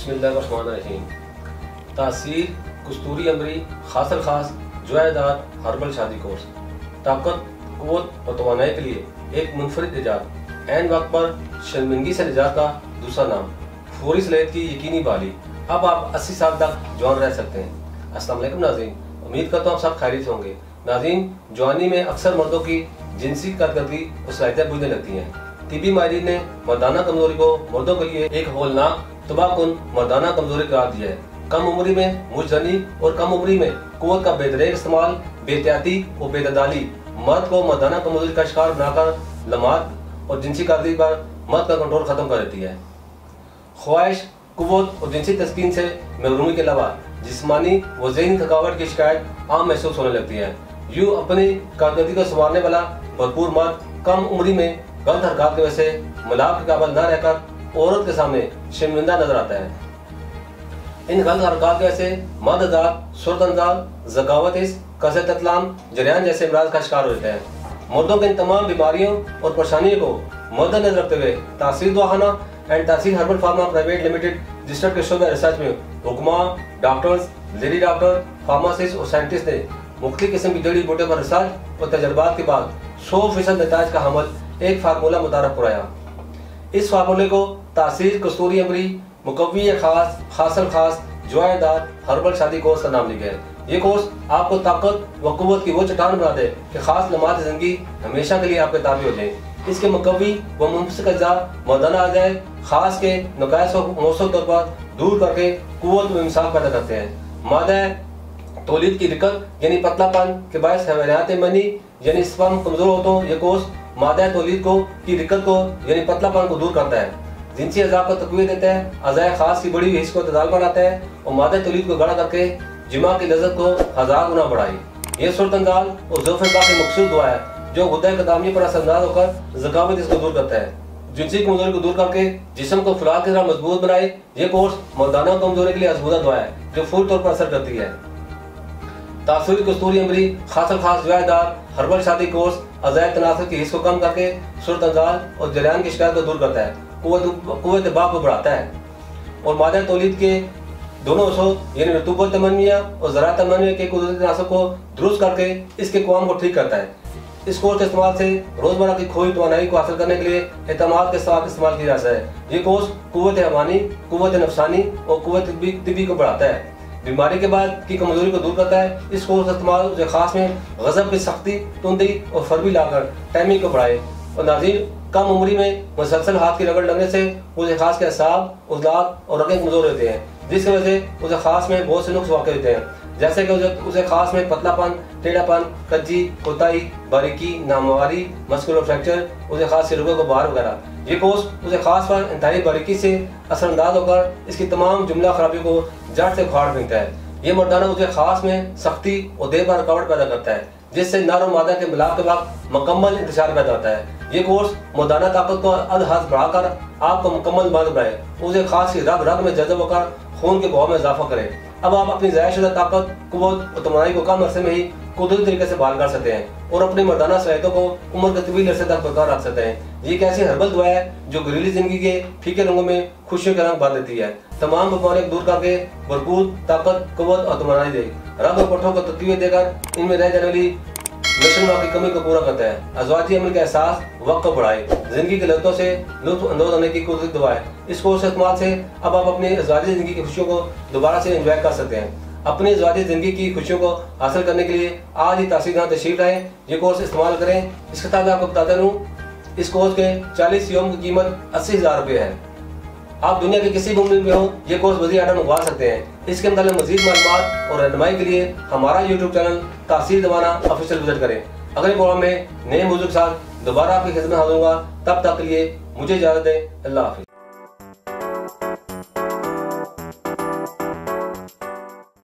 बिस्मिल्लाहिर्रहमानिर्रहीम। तासीर कस्तूरी अमरी खासर खास जोयादार हर्बल शादी कोर्स। ताकत, कुव्वत और तवानाई के लिए एक मुनफरिद इजाद। ऐन वक्त पर शर्मिंदगी से निजात का दूसरा नाम। फौरी सलाहियत की यकीनी बहाली। अब आप 80 साल तक जवान रह सकते हैं। अस्सलाम वालेकुम नाज़रीन, उम्मीद करता हूँ आप सब खैरियत होंगे। नाज़रीन, जवानी में अक्सर मर्दों की जिनसी कारकर्दगी और सलाहियतें बुझने लगती हैं। तिबी माहिरीन ने मर्दाना कमजोरी को मर्दों के लिए एक होलनाक तबाहकुन मर्दाना कमजोरी करार दिया है। कम उम्री में मुजजनी और कम उम्री में कुव्वत का बेदरेग इस्तेमाल, बेहतियाती और बेददाली मर्द को मर्दाना कमजोरी का शिकार बनाकर लम्हात और जिनसी कारकर्दगी पर मर्द का कंट्रोल खत्म कर देती है। ख्वाहिश, कुव्वत और जिनसी तस्कीन से महरूमी के अलावा जिस्मानी व ज़हनी थकावट की शिकायत आम महसूस होने लगती है। यूँ अपनी कारकर्दगी को संवारने वाला भरपूर मर्द कम उम्री में गलत हरकत की वजह से मलाक के काबिल न रहकर औरत के सामने शर्मिंदा नजर आता है। इन गलत हरकत की वजह से मददार, सुरतंदाल, ज़कावतिस, कसरत इस्लाम, जरियान जैसे अमराज का शिकार होते हैं। मर्दों के इन तमाम बीमारियों और परेशानियों को मद्देनजर रखते हुए तासीर दवाखाना एंड तासीर herbal pharma private limited registered के शोबे रिसर्च में हुक्मा, डॉक्टर्स, लेडी डॉक्टर, फार्मासिस्ट और साइंटिस्ट ने मुख्तलिफ किस्म की जड़ी बूटियों पर रिसर्च और तजर्बात के बाद 100% नताज का हमल एक फार्मूला मुतारफ कराया। इस फार्मूले को तासीर कस्तूरी अमरी मुकव्वी खास खासल खास जोयादार हर्बल शादी कोर्स का नाम लिया है। ये कोर्स आपको ताकत व कुव्वत की वो चट्टान बना दे कि खास लम्हात ज़िंदगी हमेशा के लिए आपके ताबी हो जाए। इसके मुकव्वी व मुमसिक अज्जा मर्दाना अज़ाए खास के नुकाइस को मौसम तौर पर दूर करके कुव्वत व इंसाफ पैदा करते हैं। मादा तौलीद की दिक्कत यानी पतलापन के बायस हवालात मनी यानी स्पर्म कमजोर हो तो ये कोर्स मादा तौलीद को की दिक्कत को यानी पतलापन को दूर करता है। जिनसी अज़ा को तक़वीयत देता है, अज़ाए खास की बड़ी हुई हिस्स को तदाल बनाता है और मादा तौलीद को गड़ा करके जिमा की लज़्ज़त को 1000 गुना बढ़ाई। ये सुरतंदाल और ज़ोफ़ की मखसूस दुआ है जो गुद्दा कदामी पर असरअंदाज होकर ज़कावत इसको दूर करता है। जिनसी कमजोरी को दूर करके जिस्म को फुलाद की तरह मजबूत बनाए। ये कोर्स मर्दाना कमजोरी के लिए आज़मूदा दुआ है जो फूल तौर पर असर करती है। तासीर कस्तूरी अमरी खासल खास जोयादार हर्बल शादी कोर्स अज़ाए तनासुर की हिस्स को कम करके सुरतंदाल और जरियान की शिकायत को दूर करता है, कुव्वत बाप को बढ़ाता है और मादा तौलीद के दोनों असूल यानी रतूबत तमन्निया और ज़राअत तमन्निया के कुदरती तनासुर को दुरुस्त करके इसके क़वाम को ठीक करता है। इस कोर्स के इस्तेमाल से रोज़मर्रा की खोई तवानाई को हासिल करने के लिए एतमाद के साथ इस्तेमाल किया जाता है। ये कोर्स कुव्वत हवानी, कुव्वत नफसानी और कुव्वत तिबी को बढ़ाता है, बीमारी के बाद की कमजोरी को दूर करता है। इस कोर्स का इस्तेमाल उसे खास में गज़ब की सख्ती, तुंदी और फरबी लाकर टाइमिंग को बढ़ाए। और नाज़रीन, कम उम्री में मुसलसल हाथ की रगड़ लगने से उसे खास के असाब, उज़लात और रगें कमजोर होते हैं, जिसकी वजह से उसे खास में बहुत से नुक्स वाक़ होते हैं, जैसे कि उसे खास में पतलापन, टेढ़ापन, कज्जी, कोताही, बारीकी, नामवारी, मस्कुलर फ्रैक्चर, उसे खास से रुगों को बाहर वगैरह। ये कोर्स उसे खास पर इंतहाई बारीकी से असरअंदाज होकर इसकी तमाम जुमला खराबियों को जड़ से उखाड़ फेंकता है। ये मर्दाना उसे खास में सख्ती और देर पर रुकावट पैदा करता है, जिससे नर और मादा के मिलाप के वक्त मुकम्मल इंतशार पैदा होता है। ये कोर्स मर्दाना ताकत को अद हद बढ़ाकर आपको मुकम्मल मर्द बनाए, उसे खास की रग रग में जज़ब होकर खून के बहाव में इजाफा करे। अब आप अपनी ज़ायशुदा ताकत, कुव्वत और तवानाई को कम अरसे में ही कुदरती तरीके से बहाल कर सकते हैं और अपनी मर्दाना सलाहियतों को उम्र के तवील अरसे तक बरकरार रख सकते हैं। ये एक ऐसी हर्बल दुआ है जो घरेलू जिंदगी के फीके रंगों में खुशियों के रंग भर देती है। तमाम बीमारियों को दूर करके भरपूर ताकत, कुव्वत और तवानाई दे, रंग और पट्टों को तक़वीयत देकर इनमें रह जाने वाली नशोनुमा की कमी को पूरा करता है। अज़वाजी अमल का एहसास वक्त को बढ़ाए, जिंदगी के लज़्ज़तों से लुत्फ़ अंदोज़ होने की कुदरती दुआ है। इस कोर्स के इस्तेमाल से अब आप अपनी अज़वाजी ज़िंदगी की खुशियों को दोबारा से एंजॉय कर सकते हैं। अपनी अज़वाजी ज़िंदगी की खुशियों को हासिल करने के लिए आज ही तासीर यहाँ तशरीफ़ लाएँ, ये कोर्स इस्तेमाल करें। इसके साथ आपको बताता रहूँ, इस कोर्स के 40 यौम की कीमत 80,000 रुपये है। आप दुनिया के किसी भी मुल्क में हो ये कोर्स वज़ी आर्डर मंगवा सकते हैं। इसके अंदर मज़ीद मालूमात और रहनुमाई के लिए हमारा यूट्यूब चैनल तासीर दवाना ऑफिशियल विजिट करें। अगले प्रोग्राम में नए मौजूद के साथ दोबारा आपकी खिदमत हाजिर होगा। तब तक के लिए मुझे इजाज़त दें। अल्लाह हाफ़िज़।